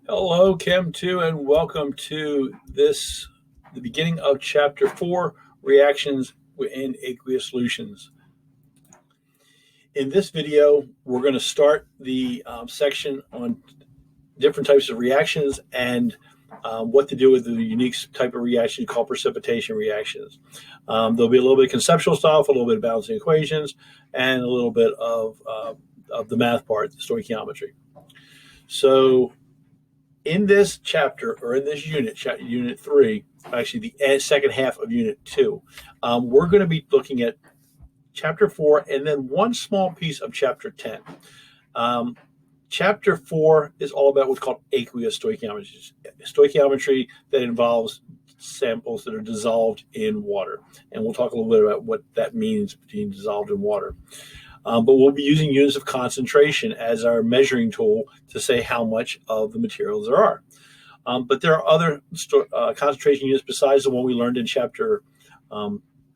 Hello, Chem 2, and welcome to the beginning of Chapter 4, Reactions in Aqueous Solutions. In this video, we're going to start the section on different types of reactions and what to do with the unique type of reaction called precipitation reactions. There'll be a little bit of conceptual stuff, a little bit of balancing equations, and a little bit of the math part, the stoichiometry. So in this chapter, or in this unit, unit 3, actually the second half of unit 2, we're going to be looking at chapter 4 and then one small piece of chapter 10. Chapter 4 is all about what's called aqueous stoichiometry that involves samples that are dissolved in water. And we'll talk a little bit about what that means between dissolved in water. But we'll be using units of concentration as our measuring tool to say how much of the materials there are. But there are other concentration units besides the one we learned in chapter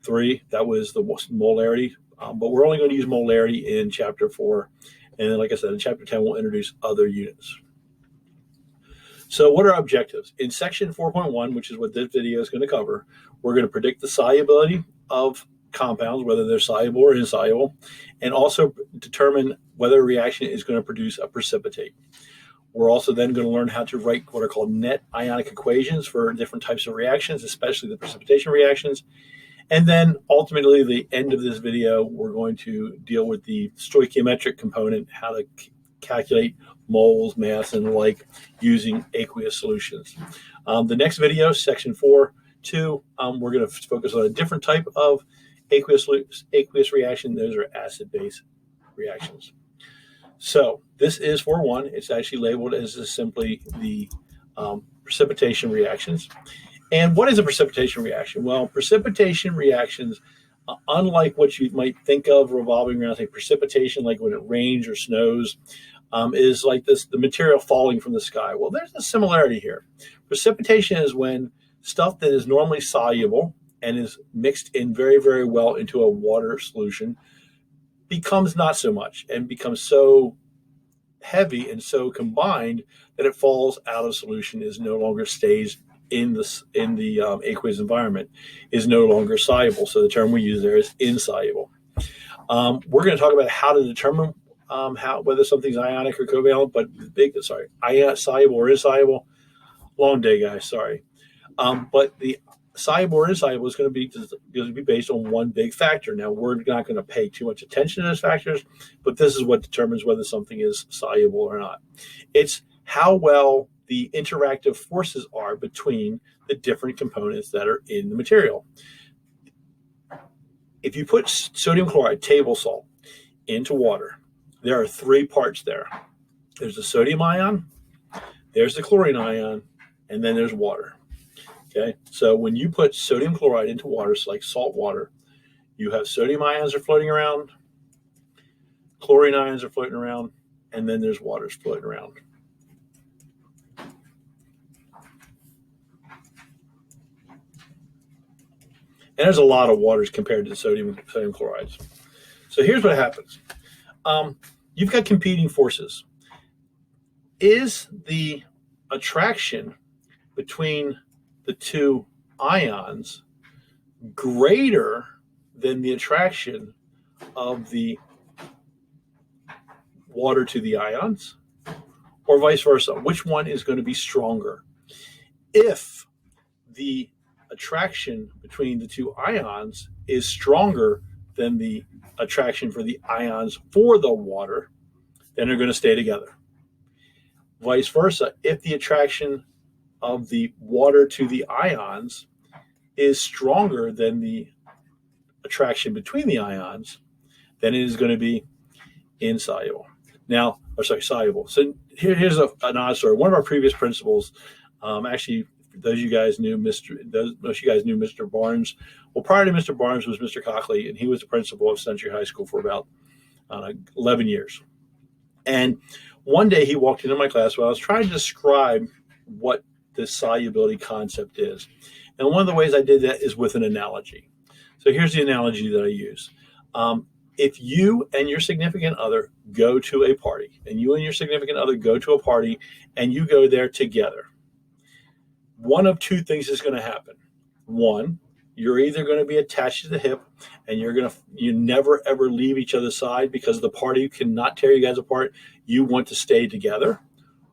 3. That was the molarity. But we're only going to use molarity in chapter 4. And then, like I said, in chapter 10, we'll introduce other units. So what are our objectives? In section 4.1, which is what this video is going to cover, we're going to predict the solubility of compounds, whether they're soluble or insoluble, and also determine whether a reaction is going to produce a precipitate. We're also then going to learn how to write what are called net ionic equations for different types of reactions, especially the precipitation reactions. And then ultimately, the end of this video, we're going to deal with the stoichiometric component, how to calculate moles, mass, and the like using aqueous solutions. The next video, section 4.2, we're going to focus on a different type of aqueous reaction. Those are acid-base reactions. So this is 4.1. It's actually labeled as simply the precipitation reactions. And what is a precipitation reaction? Well, precipitation reactions, unlike what you might think of revolving around, say, precipitation, like when it rains or snows, is like the material falling from the sky. Well, there's a similarity here. Precipitation is when stuff that is normally soluble and is mixed in very, very well into a water solution becomes not so much and becomes so heavy and so combined that it falls out of solution, is no longer stays in the aqueous environment, is no longer soluble. So the term we use there is insoluble. We're going to talk about how to determine whether something's ionic or covalent, but soluble or insoluble. Long day, guys. Sorry. But the soluble or insoluble is going to be based on one big factor. Now, we're not going to pay too much attention to those factors, but this is what determines whether something is soluble or not. It's how well the interactive forces are between the different components that are in the material. If you put sodium chloride, table salt, into water, there are 3 parts there. There's the sodium ion, there's the chlorine ion, and then there's water. Okay, so when you put sodium chloride into water, so like salt water, you have sodium ions are floating around, chlorine ions are floating around, and then there's waters floating around. And there's a lot of waters compared to sodium chlorides. So here's what happens. You've got competing forces. Is the attraction between the 2 ions greater than the attraction of the water to the ions, or vice versa? Which one is going to be stronger? If the attraction between the 2 ions is stronger than the attraction for the ions for the water, then they're going to stay together. Vice versa, if the attraction of the water to the ions is stronger than the attraction between the ions, then it is going to be insoluble. Now, soluble. So here's an odd story. One of our previous principals, actually, most of you guys knew Mr. Barnes. Well, prior to Mr. Barnes was Mr. Cockley, and he was the principal of Century High School for about 11 years. And one day he walked into my class while I was trying to describe what this solubility concept is. And one of the ways I did that is with an analogy. So here's the analogy that I use. if you and your significant other go to a party, and you and your significant other go to a party, and you go there together, one of two things is going to happen. One, you're either going to be attached to the hip, and you never ever leave each other's side because the party cannot tear you guys apart. You want to stay together,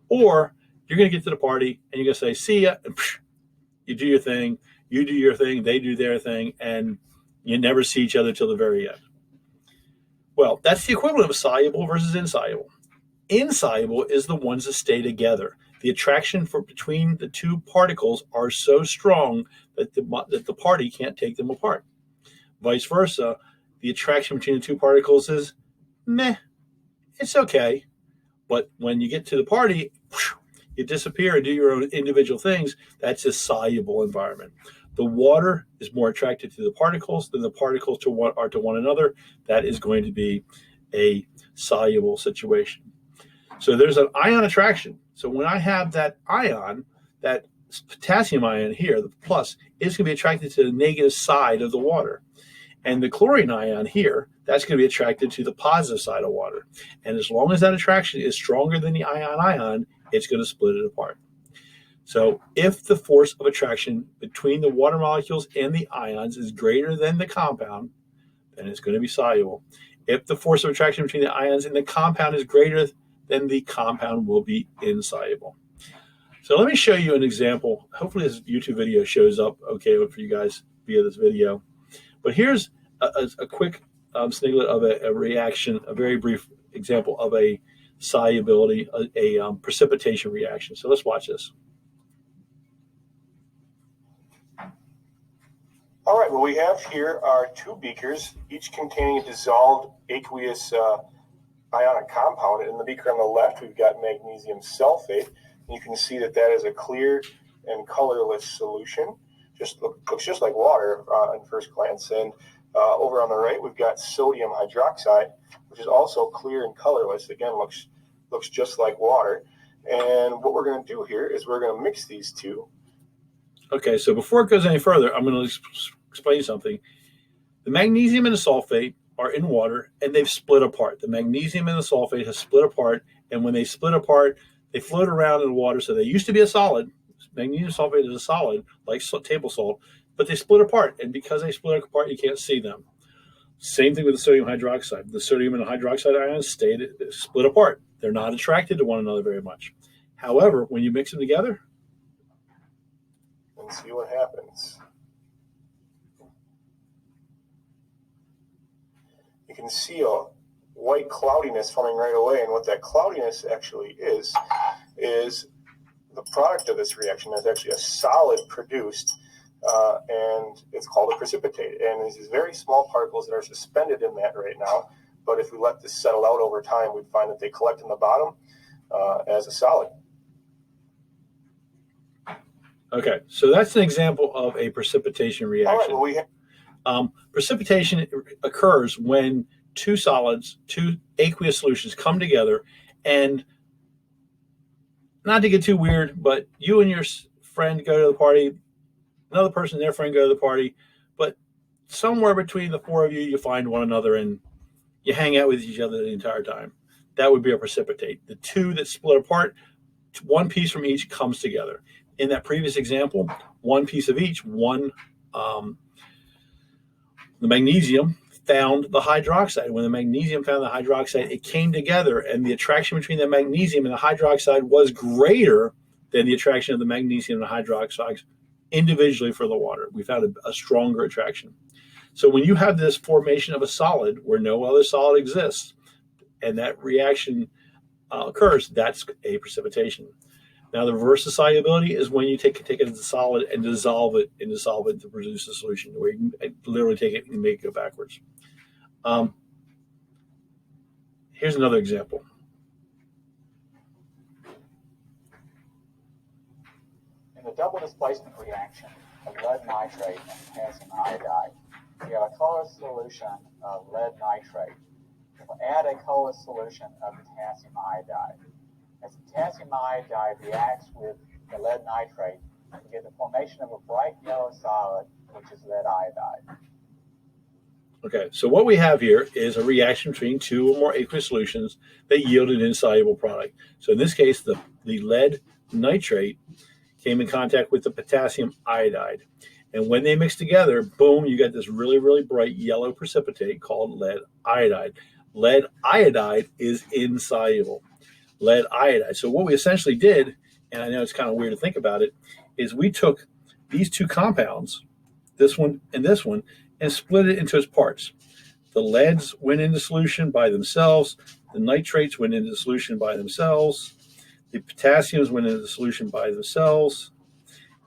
or you're going to get to the party and you're going to say, "See ya," and you do your thing, you do your thing, they do their thing, and you never see each other till the very end. Well, that's the equivalent of soluble versus insoluble. Insoluble is the ones that stay together. The attraction between the two particles are so strong that the party can't take them apart. Vice versa, the attraction between the two particles is meh, it's okay. But when you get to the party, you disappear and do your own individual things. That's a soluble environment. The water is more attracted to the particles than the particles are to one another. That is going to be a soluble situation. So there's an ion attraction. So when I have that ion, that potassium ion here, the plus, is going to be attracted to the negative side of the water. And the chlorine ion here, that's going to be attracted to the positive side of water. And as long as that attraction is stronger than the ion, it's going to split it apart. So if the force of attraction between the water molecules and the ions is greater than the compound, then it's going to be soluble. If the force of attraction between the ions and the compound is greater, then the compound will be insoluble. So let me show you an example. Hopefully this YouTube video shows up okay for you guys via this video. But here's a quick sniglet of a reaction, a very brief example of a solubility, a precipitation reaction. So let's watch this. All right, well, we have here our two beakers, each containing a dissolved aqueous ionic compound. In the beaker on the left, we've got magnesium sulfate. And you can see that that is a clear and colorless solution. Looks just like water on first glance. And over on the right, we've got sodium hydroxide, which is also clear and colorless. Again, looks just like water. And what we're going to do here is we're going to mix these two. Okay, so before it goes any further, I'm going to explain something. The magnesium and the sulfate are in water, and they've split apart. The magnesium and the sulfate have split apart, and when they split apart, they float around in the water. So they used to be a solid. Magnesium sulfate is a solid, like table salt, but they split apart, and because they split apart, you can't see them. Same thing with the sodium hydroxide. The sodium and the hydroxide ions split apart. They're not attracted to one another very much. However, when you mix them together, and see what happens. You can see a white cloudiness forming right away, and what that cloudiness actually is the product of this reaction. Is actually a solid produced, and it's called a precipitate. And there's these very small particles that are suspended in that right now, but if we let this settle out over time, we'd find that they collect in the bottom as a solid. Okay, so that's an example of a precipitation reaction. All right, well, precipitation occurs when two solids, two aqueous solutions come together, and not to get too weird, but you and your friend go to the party, another person and their friend go to the party, but somewhere between the four of you, you find one another and you hang out with each other the entire time. That would be a precipitate. The two that split apart, one piece from each comes together. In that previous example, one piece of each, the magnesium found the hydroxide. When the magnesium found the hydroxide, it came together, and the attraction between the magnesium and the hydroxide was greater than the attraction of the magnesium and the hydroxide individually for the water. We found a stronger attraction. So when you have this formation of a solid where no other solid exists, and that reaction occurs, that's a precipitation. Now, the reverse of solubility is when you take it as a solid and dissolve it in the solvent to produce a solution, where you can literally take it and make it go backwards. Here's another example. In the double displacement reaction of lead nitrate and potassium iodide, we have a colorless solution of lead nitrate. We'll add a colorless solution of potassium iodide. As potassium iodide reacts with the lead nitrate, we get the formation of a bright yellow solid, which is lead iodide. Okay, so what we have here is a reaction between two or more aqueous solutions that yield an insoluble product. So in this case, the lead nitrate came in contact with the potassium iodide. And when they mix together, boom, you get this really, really bright yellow precipitate called lead iodide. Lead iodide is insoluble. Lead iodide. So what we essentially did, and I know it's kind of weird to think about it, is we took these two compounds, this one, and split it into its parts. The leads went into solution by themselves. The nitrates went into solution by themselves. The potassiums went into the solution by themselves.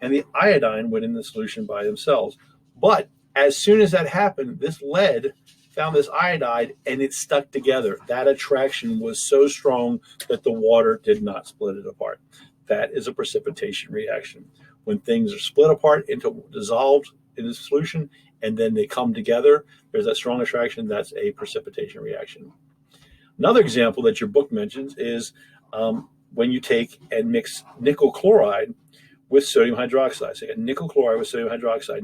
And the iodine went into the solution by themselves. But as soon as that happened, this lead found this iodide and it stuck together. That attraction was so strong that the water did not split it apart. That is a precipitation reaction. When things are split apart into dissolved in a solution and then they come together, there's that strong attraction. That's a precipitation reaction. Another example that your book mentions is when you take and mix nickel chloride with sodium hydroxide. So you got nickel chloride with sodium hydroxide.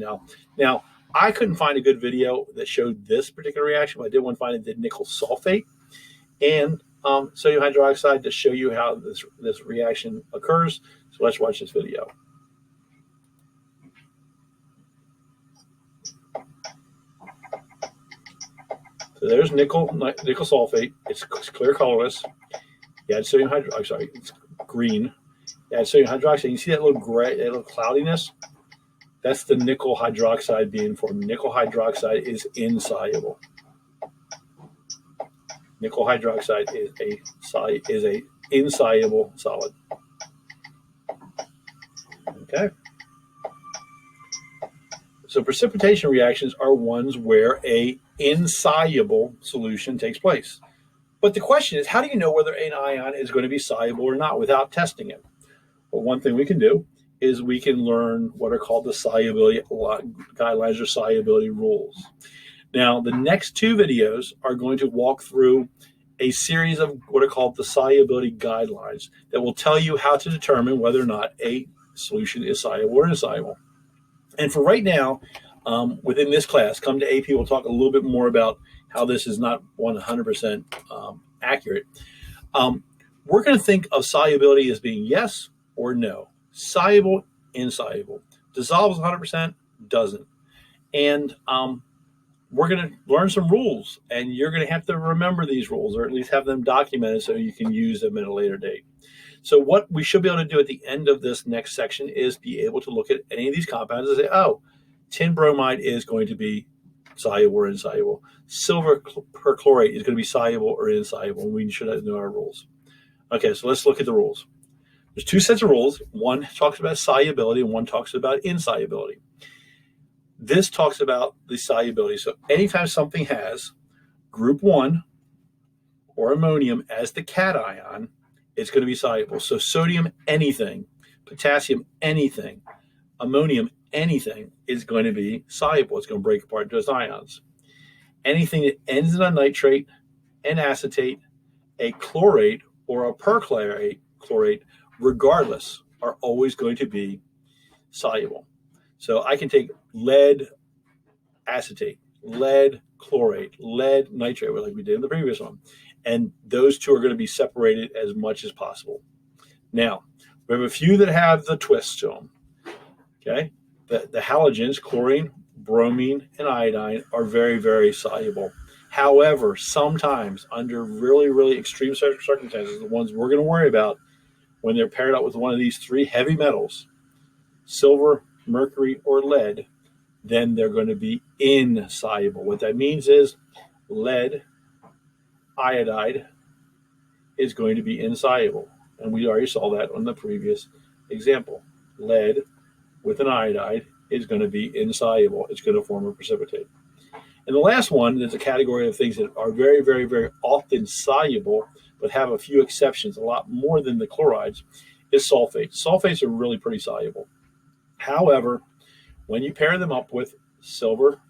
Now, I couldn't find a good video that showed this particular reaction, but I did want to find it did nickel sulfate and sodium hydroxide to show you how this reaction occurs. So let's watch this video. So there's nickel sulfate. It's clear colorless. You add sodium hydroxide. It's green. You add sodium hydroxide. You see that little gray, that little cloudiness? That's the nickel hydroxide being formed. Nickel hydroxide is insoluble. Nickel hydroxide is a insoluble solid. Okay. So precipitation reactions are ones where a insoluble solution takes place. But the question is, how do you know whether an ion is going to be soluble or not without testing it? Well, one thing we can do is we can learn what are called the solubility guidelines or solubility rules. Now, the next two videos are going to walk through a series of what are called the solubility guidelines that will tell you how to determine whether or not a solution is soluble or insoluble. And for right now, within this class, come to AP, we'll talk a little bit more about how this is not 100% accurate. We're going to think of solubility as being yes or no. Soluble, insoluble. Dissolves 100%, doesn't. And we're going to learn some rules, and you're going to have to remember these rules, or at least have them documented so you can use them at a later date. So what we should be able to do at the end of this next section is be able to look at any of these compounds and say, oh, tin bromide is going to be soluble or insoluble. Silver perchlorate is going to be soluble or insoluble, and we should know our rules. Okay, so let's look at the rules. There's two sets of rules. One talks about solubility and one talks about insolubility. This talks about the solubility. So anytime something has group 1 or ammonium as the cation, it's going to be soluble. So sodium, anything, potassium, anything, ammonium, anything is going to be soluble. It's going to break apart into its ions. Anything that ends in a nitrate, an acetate, a chlorate, or a perchlorate, regardless, are always going to be soluble. So I can take lead acetate, lead chlorate, lead nitrate, like we did in the previous one. And those two are going to be separated as much as possible. Now, we have a few that have the twists to them. Okay? The halogens, chlorine, bromine, and iodine, are very, very soluble. However, sometimes under really, really extreme circumstances, the ones we're going to worry about when they're paired up with one of these three heavy metals, silver, mercury, or lead, then they're going to be insoluble. What that means is lead iodide is going to be insoluble. And we already saw that on the previous example. Lead with an iodide is going to be insoluble. It's going to form a precipitate. And the last one is a category of things that are very, very, very often soluble, but have a few exceptions, a lot more than the chlorides, is sulfates. Sulfates are really pretty soluble. However, when you pair them up with silver,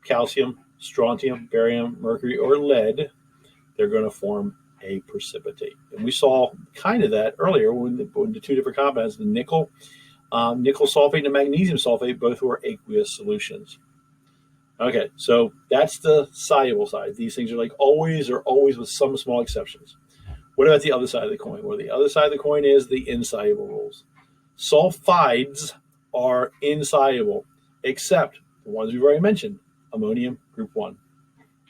calcium, strontium, barium, mercury, or lead, they're going to form a precipitate. And we saw kind of that earlier when the two different compounds, the nickel sulfate and the magnesium sulfate, both were aqueous solutions. Okay, so that's the soluble side. These things are like always or always with some small exceptions. What about the other side of the coin? Well, the other side of the coin is the insoluble rules. Sulfides are insoluble, except the ones we've already mentioned, ammonium, group 1.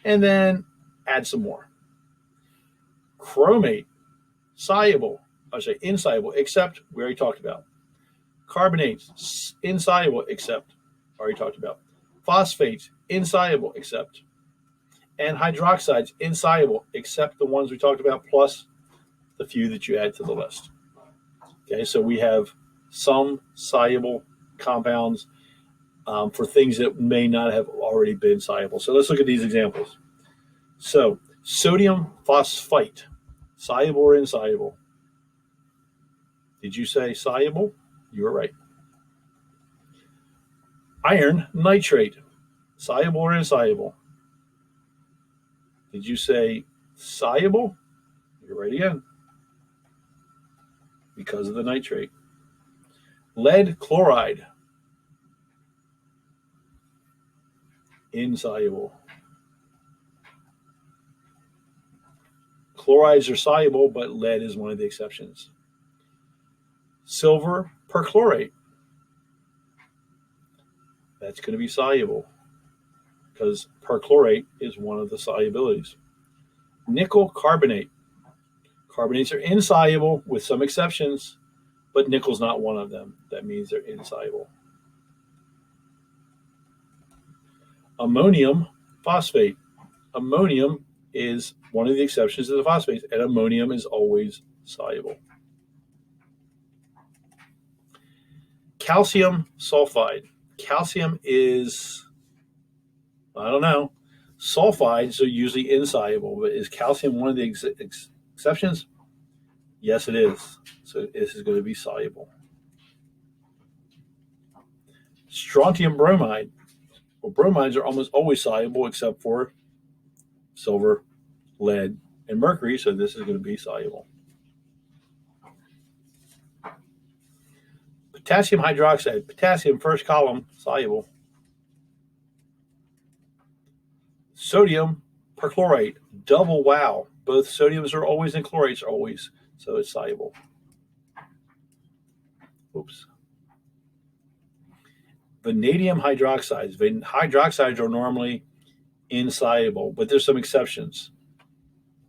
And then add some more. Chromate, insoluble, except we already talked about. Carbonates, insoluble, except already talked about. Phosphates, insoluble, except. And hydroxides, insoluble, except the ones we talked about, plus the few that you add to the list. Okay, so we have some soluble compounds for things that may not have already been soluble. So let's look at these examples. So sodium phosphite, soluble or insoluble? Did you say soluble? You were right. Iron nitrate, soluble or insoluble? Did you say soluble? You're right again. Because of the nitrate. Lead chloride, insoluble. Chlorides are soluble, but lead is one of the exceptions. Silver perchlorate, that's going to be soluble because perchlorate is one of the solubilities. Nickel carbonate. Carbonates are insoluble with some exceptions, but nickel's not one of them. That means they're insoluble. Ammonium phosphate. Ammonium is one of the exceptions to the phosphates, and ammonium is always soluble. Calcium sulfide. Calcium is, I don't know, sulfides are usually insoluble, but is calcium one of the exceptions? Yes, it is. So this is going to be soluble. Strontium bromide. Well, bromides are almost always soluble except for silver, lead, and mercury, so this is going to be soluble. Potassium hydroxide. Potassium, first column, soluble. Sodium perchlorate, double wow. Both sodiums are always and chlorates are always, so it's soluble. Oops. Vanadium hydroxides. Hydroxides are normally insoluble, but there's some exceptions.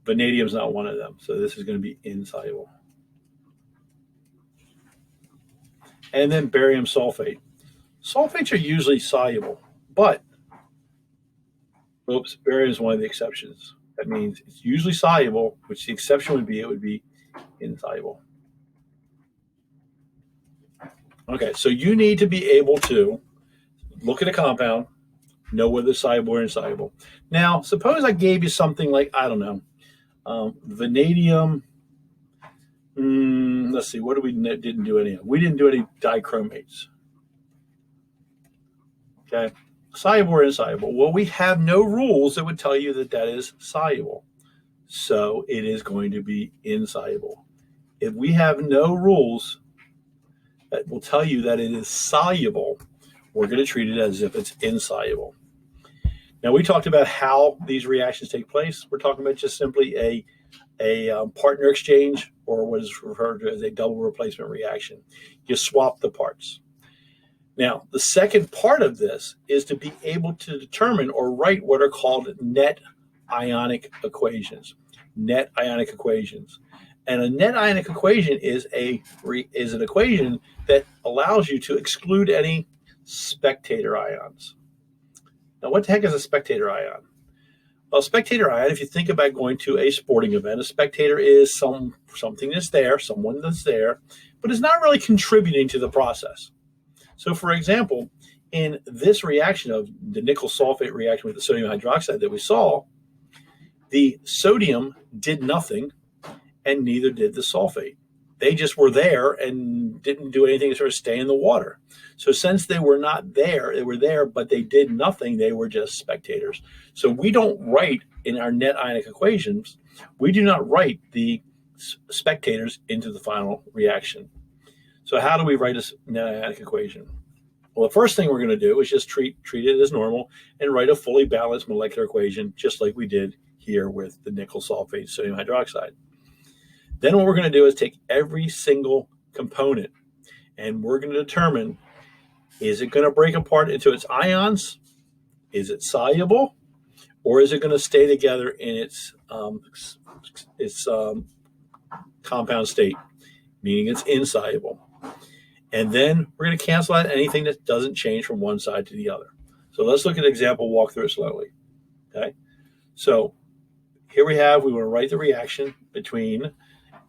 Vanadium's not one of them, so this is going to be insoluble. And then barium sulfate. Sulfates are usually soluble, but barium is one of the exceptions. That means it's usually soluble, which the exception would be it would be insoluble. Okay, so you need to be able to look at a compound, know whether it's soluble or insoluble. Now, suppose I gave you something like, I don't know, vanadium. Let's see, what didn't do any of? We didn't do any dichromates. Okay, soluble or insoluble? Well, we have no rules that would tell you that that is soluble. So it is going to be insoluble. If we have no rules that will tell you that it is soluble, we're going to treat it as if it's insoluble. Now, we talked about how these reactions take place. We're talking about just simply a partner exchange, or what is referred to as a double replacement reaction. You swap the parts. Now, the second part of this is to be able to determine or write what are called net ionic equations. Net ionic equations. And a net ionic equation is an equation that allows you to exclude any spectator ions. Now, what the heck is a spectator ion? Well, a spectator ion, if you think about going to a sporting event, a spectator is something that's there, someone that's there, but is not really contributing to the process. So, for example, in this reaction of the nickel sulfate reaction with the sodium hydroxide that we saw, the sodium did nothing, and neither did the sulfate. They just were there and didn't do anything to sort of stay in the water. So since they were not there, they were there, but they did nothing. They were just spectators. So we don't write in our net ionic equations, we do not write the spectators into the final reaction. So how do we write a net ionic equation? Well, the first thing we're going to do is just treat it as normal and write a fully balanced molecular equation, just like we did here with the nickel sulfate sodium hydroxide. Then what we're going to do is take every single component and we're going to determine, is it going to break apart into its ions? Is it soluble? Or is it going to stay together in its compound state, meaning it's insoluble? And then we're going to cancel out anything that doesn't change from one side to the other. So let's look at an example, walk through it slowly. Okay. So here we want to write the reaction between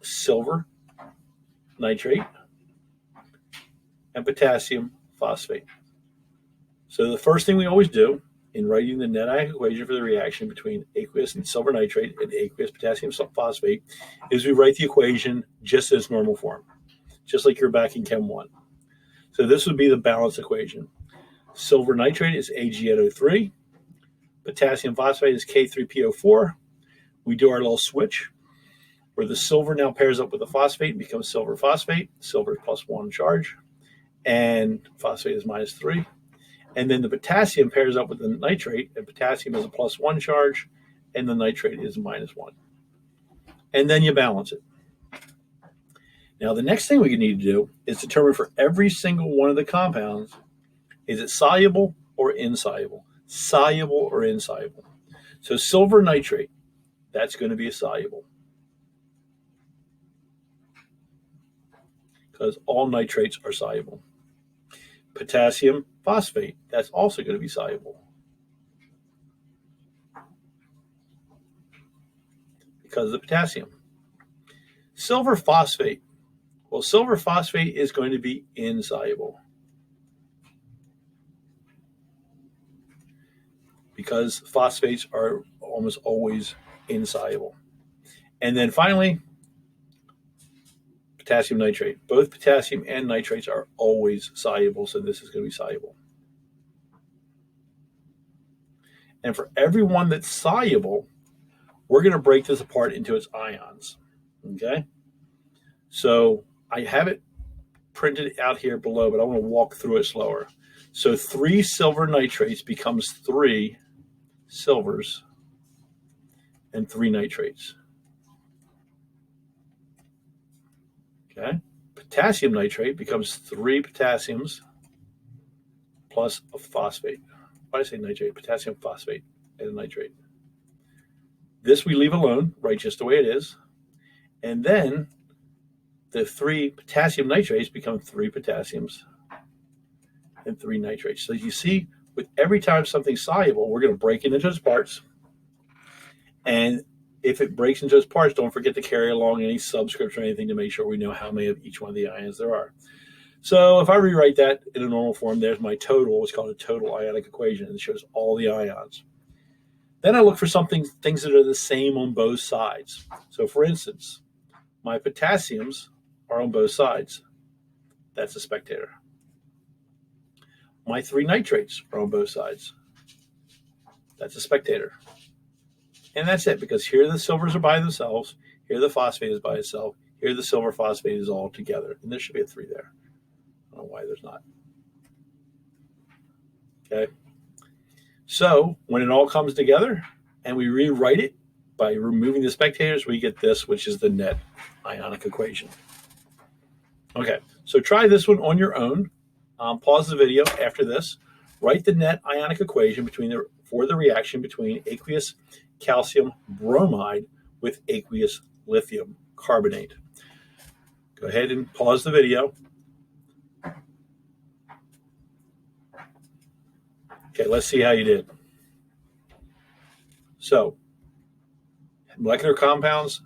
silver nitrate and potassium phosphate. So the first thing we always do in writing the net ionic equation for the reaction between aqueous and silver nitrate and aqueous potassium phosphate is we write the equation just in its normal form, just like you're back in Chem 1. So this would be the balance equation. Silver nitrate is AgNO3. Potassium phosphate is K3PO4. We do our little switch where the silver now pairs up with the phosphate and becomes silver phosphate. Silver is +1 charge and phosphate is -3. And then the potassium pairs up with the nitrate, and potassium is a +1 charge and the nitrate is -1. And then you balance it. Now, the next thing we need to do is determine for every single one of the compounds, is it soluble or insoluble? Soluble or insoluble? So silver nitrate, that's going to be a soluble, because all nitrates are soluble. Potassium phosphate, that's also going to be soluble, because of the potassium. Silver phosphate, well, silver phosphate is going to be insoluble, because phosphates are almost always insoluble. And then finally, potassium nitrate. Both potassium and nitrates are always soluble, so this is going to be soluble. And for every one that's soluble, we're going to break this apart into its ions. Okay? So I have it printed out here below, but I want to walk through it slower. So 3 silver nitrates becomes 3 silvers and 3 nitrates. Okay? Potassium nitrate becomes 3 potassiums plus a phosphate. Why did I say nitrate? Potassium phosphate and a nitrate. This we leave alone, right, just the way it is. And then the 3 potassium nitrates become 3 potassiums and 3 nitrates. So you see, with every time something's soluble, we're going to break it into its parts. And if it breaks into its parts, don't forget to carry along any subscripts or anything to make sure we know how many of each one of the ions there are. So if I rewrite that in a normal form, there's my total. It's called a total ionic equation, and it shows all the ions. Then I look for things that are the same on both sides. So for instance, my potassiums are on both sides. That's a spectator. My 3 nitrates are on both sides. That's a spectator. And that's it, because here the silvers are by themselves, here the phosphate is by itself, here the silver phosphate is all together. And there should be a 3 there. I don't know why there's not. Okay. So when it all comes together and we rewrite it by removing the spectators, we get this, which is the net ionic equation. Okay, so try this one on your own. Pause the video after this. Write the net ionic equation for the reaction between aqueous calcium bromide with aqueous lithium carbonate. Go ahead and pause the video. Okay, let's see how you did. So, molecular compounds,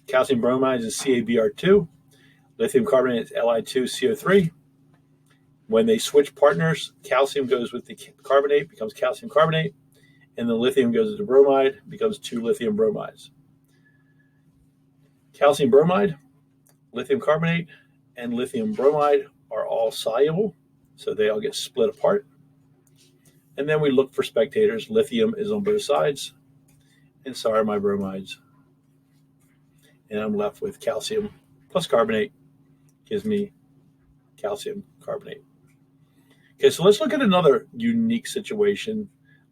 calcium bromide is CaBr2, lithium carbonate is Li2CO3. When they switch partners, calcium goes with the carbonate, becomes calcium carbonate, and the lithium goes with the bromide, becomes 2 lithium bromides. Calcium bromide, lithium carbonate, and lithium bromide are all soluble, so they all get split apart. And then we look for spectators. Lithium is on both sides, and so are my bromides. And I'm left with calcium plus carbonate gives me calcium carbonate. Okay, so let's look at another unique situation.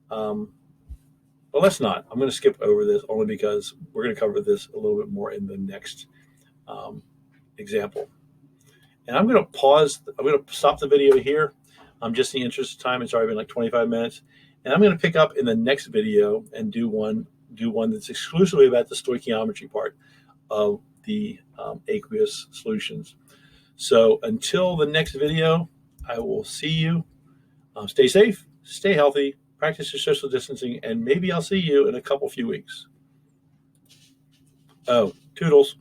But let's not. I'm going to skip over this only because we're going to cover this a little bit more in the next example. And I'm going to pause. I'm going to stop the video here. Just in the interest of time. It's already been like 25 minutes. And I'm going to pick up in the next video and do one that's exclusively about the stoichiometry part of the aqueous solutions. So until the next video, I will see you. Stay safe, stay healthy, practice your social distancing, and maybe I'll see you in a few weeks. Oh, toodles.